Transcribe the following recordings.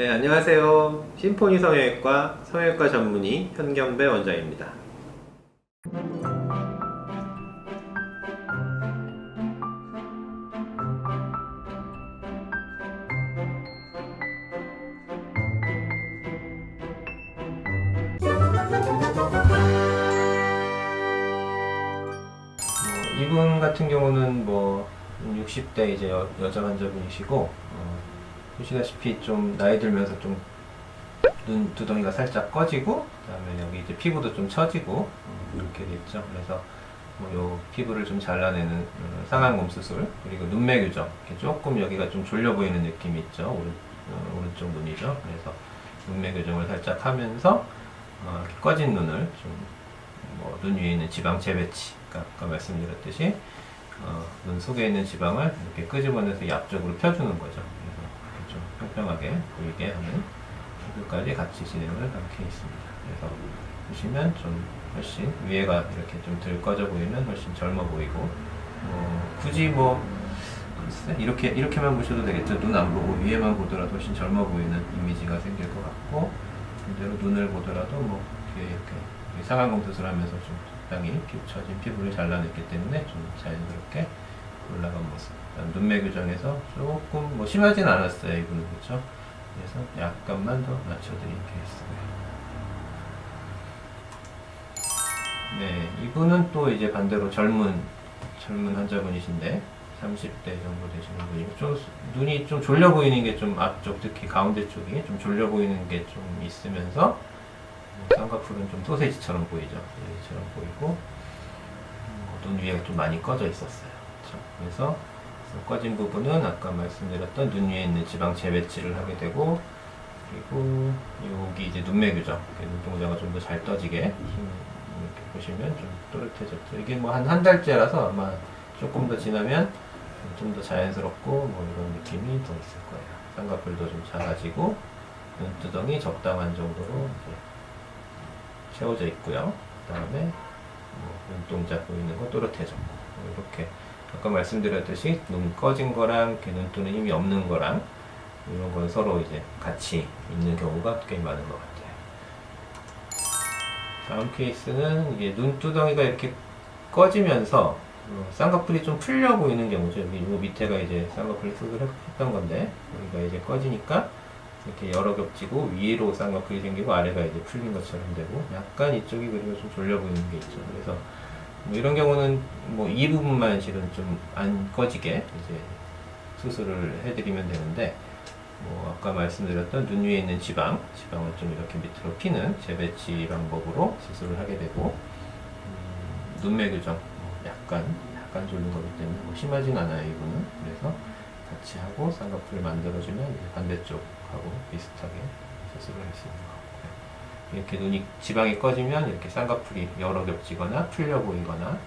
네, 안녕하세요. 심포니 성형외과 성형외과 전문의 현경배 원장입니다. 이분 같은 경우는 60대 이제 여자 환자분이시고, 보시다시피 좀 나이 들면서 좀 눈 두덩이가 살짝 꺼지고, 그다음에 여기 이제 피부도 좀 처지고, 이렇게 됐죠. 그래서 요 피부를 좀 잘라내는 상안검 수술, 그리고 눈매 교정, 이렇게 조금 여기가 좀 졸려 보이는 느낌이 있죠. 오른쪽 눈이죠. 그래서 눈매 교정을 살짝 하면서 이렇게 꺼진 눈을 좀 눈 위에 있는 지방 재배치, 아까 말씀드렸듯이 눈 속에 있는 지방을 이렇게 끄집어내서 이 앞쪽으로 펴주는 거죠. 그래서 이렇게 좀 평평하게 보이게 하는 수술까지 같이 진행을 한 케이스입니다. 그래서 보시면 좀 훨씬 위에가 이렇게 좀 덜 꺼져 보이면 훨씬 젊어 보이고, 굳이 글쎄, 이렇게만 보셔도 되겠죠. 눈 안 보고 위에만 보더라도 훨씬 젊어 보이는 이미지가 생길 것 같고, 반대로 눈을 보더라도 이렇게 상안검 수술하면서 좀 적당히 처진 피부를 잘라냈기 때문에 좀 자연스럽게 올라간 모습. 눈매 교정에서 조금 심하진 않았어요, 이분은. 그렇죠? 그래서 약간만 더 낮춰드린 케이스고요. 네, 이분은 또 이제 반대로 젊은 환자분이신데 30대 정도 되시는 분이고, 좀 눈이 좀 졸려 보이는 게 좀 앞쪽, 특히 가운데 쪽이 좀 졸려 보이는 게 좀 있으면서 쌍꺼풀은 좀 소세지처럼 보이죠. 소세지처럼 보이고, 눈 위에가 좀 많이 꺼져 있었어요. 그래서 꺼진 부분은 아까 말씀드렸던 눈 위에 있는 지방 재배치를 하게 되고, 그리고 여기 이제 눈매 교정, 눈동자가 좀 더 잘 떠지게 이렇게 보시면 좀 또렷해졌죠. 이게 한 달째라서 아마 조금 더 지나면 좀 더 자연스럽고 이런 느낌이 더 있을 거예요. 쌍꺼풀도 좀 작아지고 눈두덩이 적당한 정도로 이제 채워져 있고요. 그 다음에 눈동자 보이는 거 또렷해졌고, 이렇게 아까 말씀드렸듯이 눈 꺼진 거랑 눈 뜨는 힘이 없는 거랑 이런 건 서로 이제 같이 있는 경우가 꽤 많은 것 같아요. 다음 케이스는 이게 눈두덩이가 이렇게 꺼지면서 쌍꺼풀이 좀 풀려 보이는 경우죠. 여기 요 밑에가 이제 쌍꺼풀 수술했던 건데, 여기가 이제 꺼지니까 이렇게 여러 겹지고 위로 쌍꺼풀이 생기고 아래가 이제 풀린 것처럼 되고, 약간 이쪽이 그리고 좀 졸려 보이는 게 있죠. 그래서 이런 경우는 이 부분만 실은 좀 안 꺼지게 이제 수술을 해드리면 되는데, 아까 말씀드렸던 눈 위에 있는 지방을 좀 이렇게 밑으로 피는 재배치 방법으로 수술을 하게 되고, 눈매 교정 약간 졸린 거기 때문에 심하진 않아요, 이분은. 그래서 같이 하고 쌍꺼풀을 만들어주면 이제 반대쪽하고 비슷하게 수술을 할 수 있는 것 같고요. 이렇게 눈이 지방이 꺼지면 이렇게 쌍꺼풀이 여러 겹지거나 풀려 보이거나,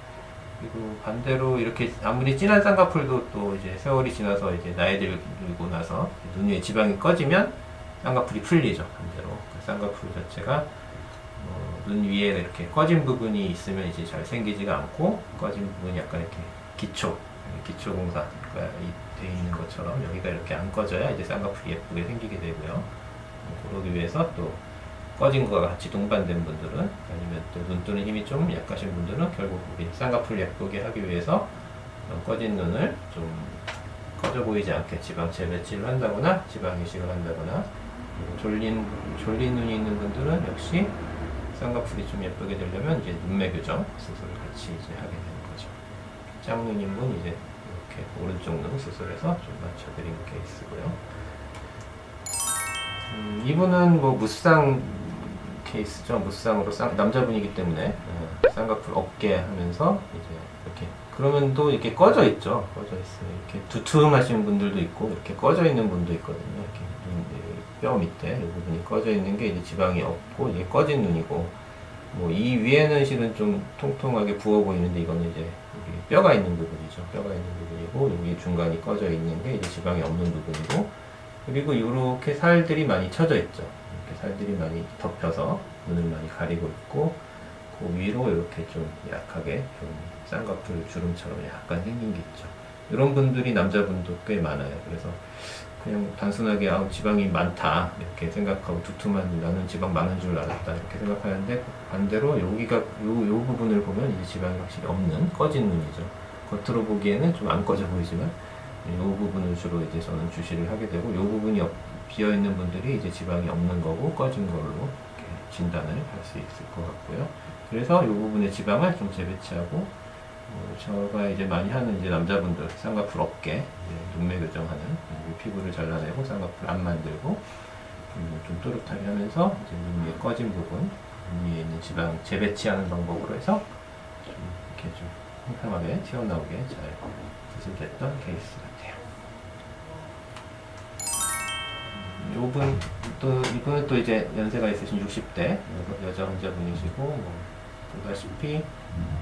그리고 반대로 이렇게 아무리 진한 쌍꺼풀도 또 이제 세월이 지나서 이제 나이 들고 나서 눈 위에 지방이 꺼지면 쌍꺼풀이 풀리죠. 반대로 그 쌍꺼풀 자체가 눈 위에 이렇게 꺼진 부분이 있으면 이제 잘 생기지가 않고, 꺼진 부분이 약간 이렇게 기초공사가 돼 있는 것처럼 여기가 이렇게 안 꺼져야 이제 쌍꺼풀이 예쁘게 생기게 되고요. 그러기 위해서 또 꺼진 거와 같이 동반된 분들은, 아니면 또 눈 뜨는 힘이 좀 약하신 분들은 결국 우리 쌍꺼풀 예쁘게 하기 위해서 꺼진 눈을 좀 꺼져 보이지 않게 지방 재배치를 한다거나 지방 이식을 한다거나, 졸린 눈이 있는 분들은 역시 쌍꺼풀이 좀 예쁘게 되려면 이제 눈매 교정 수술을 같이 이제 하게 되는 거죠. 짝눈인 분 이제 이렇게 오른쪽 눈 수술해서 좀 맞춰드린 케이스고요. 이분은 무쌍 케이스죠. 무쌍으로 남자분이기 때문에 쌍꺼풀 없게 하면서 이제 이렇게, 그러면 또 이렇게 꺼져 있죠. 꺼져 있어요. 이렇게 두툼하신 분들도 있고 이렇게 꺼져 있는 분도 있거든요. 이렇게 뼈 밑에 이 부분이 꺼져 있는 게 이제 지방이 없고 이게 꺼진 눈이고, 이 위에는 실은 좀 통통하게 부어 보이는데 이거는 이제 여기 뼈가 있는 부분이죠. 뼈가 있는 부분이고, 여기 중간이 꺼져 있는 게 이제 지방이 없는 부분이고, 그리고 이렇게 살들이 많이 쳐져 있죠. 이렇게 살들이 많이 덮여서 눈을 많이 가리고 있고, 그 위로 이렇게 좀 약하게 좀 쌍꺼풀 주름처럼 약간 생긴 게 있죠. 이런 분들이 남자분도 꽤 많아요. 그래서 그냥 단순하게 지방이 많다 이렇게 생각하고 두툼한 나는 지방 많은 줄 알았다 이렇게 생각하는데 반대로 여기가 요 부분을 보면 이제 지방이 확실히 없는 꺼진 눈이죠. 겉으로 보기에는 좀 안 꺼져 보이지만 이 부분을 주로 이제 저는 주시를 하게 되고 이 부분이 비어 있는 분들이 이제 지방이 없는 거고 꺼진 걸로 이렇게 진단을 할 수 있을 것 같고요. 그래서 이 부분의 지방을 좀 재배치하고 제가 이제 많이 하는 이제 남자분들 쌍꺼풀 없게 눈매 교정하는 피부를 잘라내고 쌍꺼풀 안 만들고 좀 또렷하게 하면서 이제 눈 위에 꺼진 부분, 눈 위에 있는 지방 재배치하는 방법으로 해서 좀 이렇게 좀 평평하게 튀어나오게 잘 수술됐던 케이스 같아요. 이분은 또 이제 연세가 있으신 60대 여자 환자분이시고 보다시피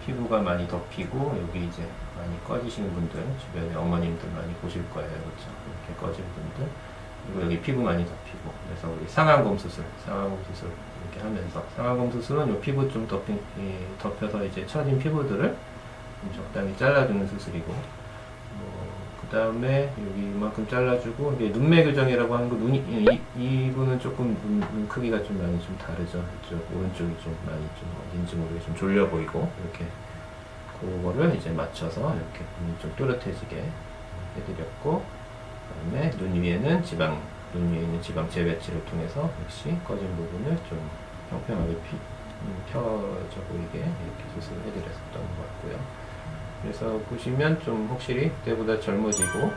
피부가 많이 덮이고 여기 이제 많이 꺼지시는 분들 주변에 어머님들 많이 보실 거예요. 그렇죠? 이렇게 꺼진 분들 그리고 여기 피부 많이 덮이고 그래서 우리 상안검 수술 이렇게 하면서 상안검 수술은 이 피부 좀 덮여서 이제 처진 피부들을 좀 적당히 잘라주는 수술이고 그 다음에 여기 이만큼 잘라주고 이게 눈매 교정이라고 하는 거 이분은 조금 눈 크기가 좀 많이 좀 다르죠. 이쪽 오른쪽이 좀 많이 좀 어딘지 모르게 좀 졸려 보이고 이렇게 그거를 이제 맞춰서 이렇게 눈이 좀 또렷해지게 해드렸고 그다음에 눈 위에 있는 지방 재배치를 통해서 역시 꺼진 부분을 좀 평평하게 펴져 보이게 이렇게 수술을 해드렸었던 것 같고요. 그래서 보시면 좀 확실히 그때보다 젊어지고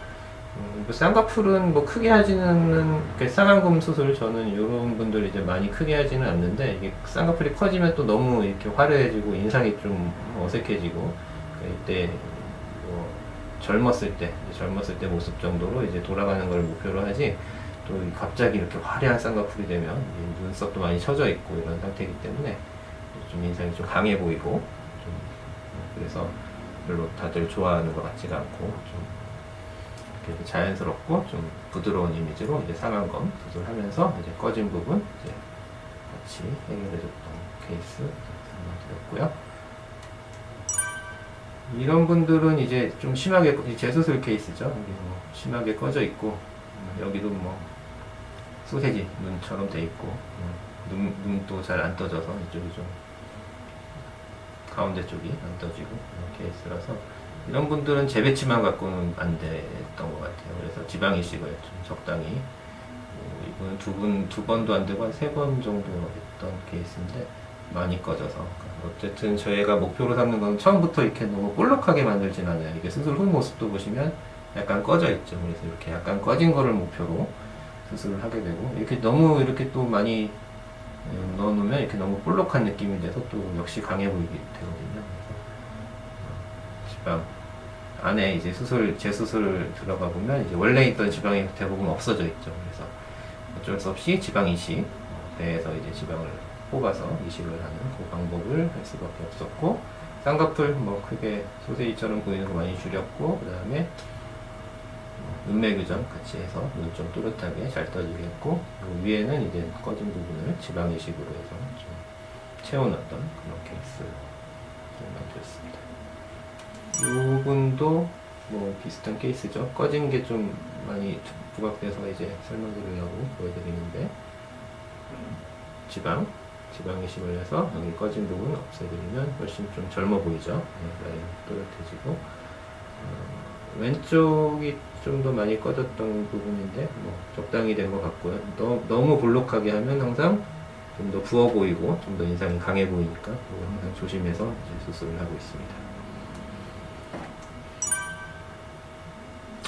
쌍꺼풀은 뭐 크게 하지는 쌍안검 수술 저는 이런 분들 이제 많이 크게 하지는 않는데 이게 쌍꺼풀이 커지면 또 너무 이렇게 화려해지고 인상이 좀 어색해지고 이때 뭐 젊었을 때 모습 정도로 이제 돌아가는 걸 목표로 하지 또 갑자기 이렇게 화려한 쌍꺼풀이 되면 눈썹도 많이 처져 있고 이런 상태이기 때문에 좀 인상이 좀 강해 보이고 좀 그래서 별로 다들 좋아하는 것 같지가 않고 좀 이렇게 자연스럽고 좀 부드러운 이미지로 이제 상안검 수술하면서 이제 꺼진 부분 이제 같이 해결해줬던 케이스 설명드렸고요. 이런 분들은 이제 좀 심하게 재수술 케이스죠. 여기 뭐 심하게 꺼져 있고 여기도 뭐 소세지 눈처럼 돼 있고 눈도 잘 안 떠져서 이쪽이 좀 가운데 쪽이 안 떠지고 이런 케이스라서 이런 분들은 재배치만 갖고는 안 됐던 것 같아요. 그래서 지방 이식을 좀 적당히 이분은 두 번도 안 되고 한 3번 정도 했던 케이스인데 많이 꺼져서 어쨌든 저희가 목표로 삼는 건 처음부터 이렇게 너무 볼록하게 만들진 않아요. 이게 수술 후 모습도 보시면 약간 꺼져 있죠. 그래서 이렇게 약간 꺼진 거를 목표로 수술을 하게 되고 이렇게 너무 이렇게 또 많이 넣어놓으면 이렇게 너무 볼록한 느낌이 돼서 또 역시 강해 보이게 되거든요. 그래서 지방 안에 이제 재수술 들어가 보면 이제 원래 있던 지방이 대부분 없어져 있죠. 그래서 어쩔 수 없이 지방 이식, 배에서 이제 지방을 뽑아서 이식을 하는 그 방법을 할 수밖에 없었고 쌍꺼풀 뭐 크게 소세지처럼 보이는 거 많이 줄였고 그 다음에 눈매 교정 같이 해서 눈 좀 또렷하게 잘 떠지게 했고 위에는 이제 꺼진 부분을 지방 이식으로 해서 좀 채워놨던 그런 케이스를 만들었습니다. 이분도 뭐 비슷한 케이스죠. 꺼진 게 좀 많이 부각돼서 이제 설명드리려고 보여드리는데 지방 이식을 해서 여기 꺼진 부분 없애드리면 훨씬 좀 젊어 보이죠. 라인 또렷해지고 왼쪽이 좀 더 많이 꺼졌던 부분인데 뭐 적당히 된 것 같고요. 너무 볼록하게 하면 항상 좀 더 부어 보이고 좀 더 인상이 강해 보이니까 그거 항상 조심해서 이제 수술을 하고 있습니다.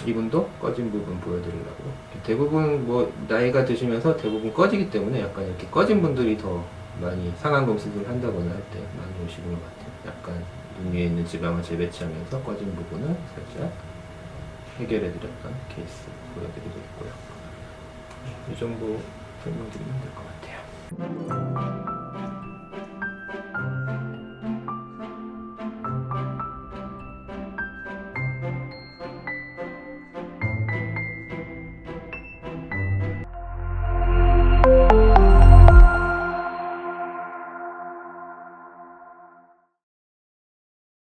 이분도 꺼진 부분 보여드리려고 대부분 뭐 나이가 드시면서 대부분 꺼지기 때문에 약간 이렇게 꺼진 분들이 더 많이 상안검 수술을 한다거나 할 때 많이 오시는 것 같아요. 약간 눈 위에 있는 지방을 재배치하면서 꺼진 부분을 살짝 해결해드렸던 케이스 보여드리고 있고요. 이 정도 설명드리면 될 것 같아요.